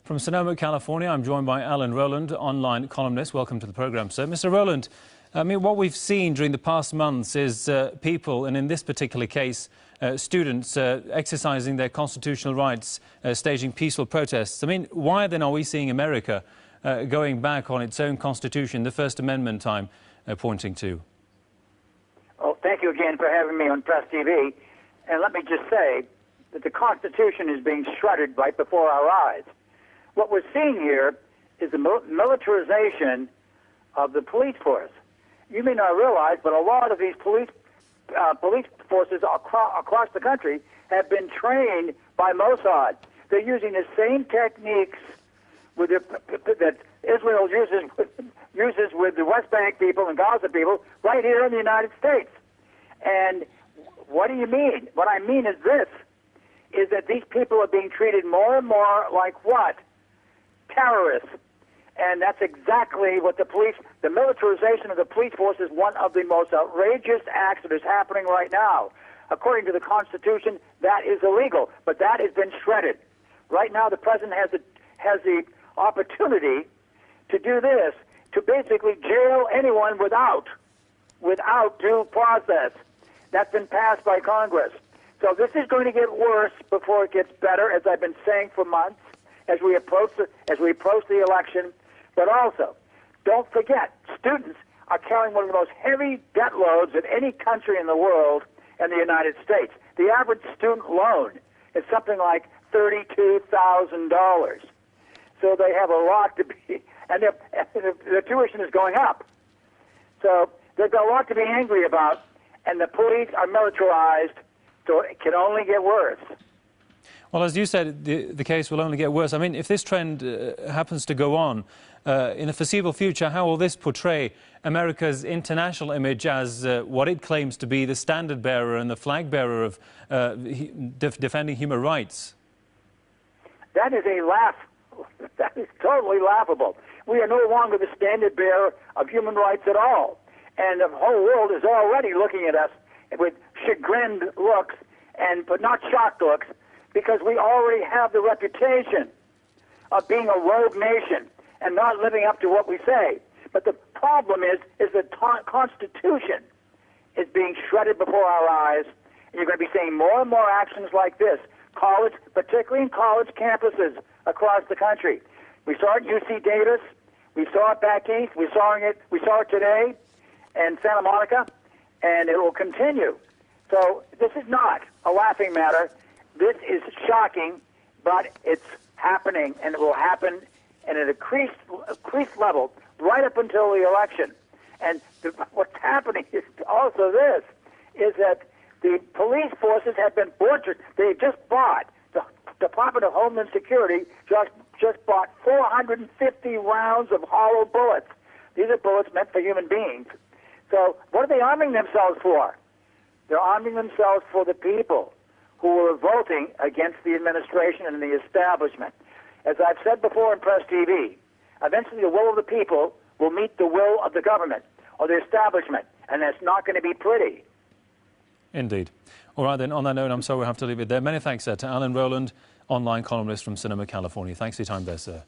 From Sonoma, California, I'm joined by Alan Rowland, online columnist. Welcome to the program, sir. Mr. Rowland, I mean, what we've seen during the past months is people, and in this particular case, students exercising their constitutional rights, staging peaceful protests. I mean, why then are we seeing America going back on its own constitution, the First Amendment I'm pointing to? Oh, thank you again for having me on Press TV. And let me just say that the Constitution is being shredded right before our eyes. What we're seeing here is the militarization of the police force. You may not realize, but a lot of these police forces across the country have been trained by Mossad. They're using the same techniques that Israel uses with the West Bank people and Gaza people right here in the United States. And what do you mean? What I mean is this, is that these people are being treated more and more like what? Terrorists. And that's exactly what the militarization of the police force is one of the most outrageous acts that is happening right now. According to the Constitution, that is illegal, but that has been shredded. Right now, the president has the opportunity to do this, to basically jail anyone without due process. That's been passed by Congress. So this is going to get worse before it gets better, as I've been saying for months, as we approach the election. But also, don't forget, students are carrying one of the most heavy debt loads of any country in the world and the United States. The average student loan is something like $32,000. So they have a lot to be, and their tuition is going up. So they've got a lot to be angry about, and the police are militarized, so it can only get worse. Well, as you said, the case will only get worse. I mean, if this trend happens to go on in the foreseeable future, how will this portray America's international image as what it claims to be the standard bearer and the flag bearer of defending human rights? That is a laugh. That is totally laughable. We are no longer the standard bearer of human rights at all. And the whole world is already looking at us with chagrined looks, but not shocked looks, because we already have the reputation of being a rogue nation and not living up to what we say. But the problem is the Constitution is being shredded before our eyes, and you're going to be seeing more and more actions like this, particularly in college campuses across the country. We saw it at UC Davis, we saw it back east, we saw it today in Santa Monica, and it will continue. So this is not a laughing matter. This is shocking, but it's happening, and it will happen at an increased level right up until the election. And what's happening is also this, is that the police forces have been butchered. They just bought, the Department of Homeland Security just bought 450 rounds of hollow bullets. These are bullets meant for human beings. So what are they arming themselves for? They're arming themselves for the people who are revolting against the administration and the establishment. As I've said before in Press TV, eventually the will of the people will meet the will of the government or the establishment, and that's not going to be pretty. Indeed. All right, then, on that note, I'm sorry we'll have to leave it there. Many thanks, sir, to Alan Rowland, online columnist from Sonoma, California. Thanks for your time there, sir.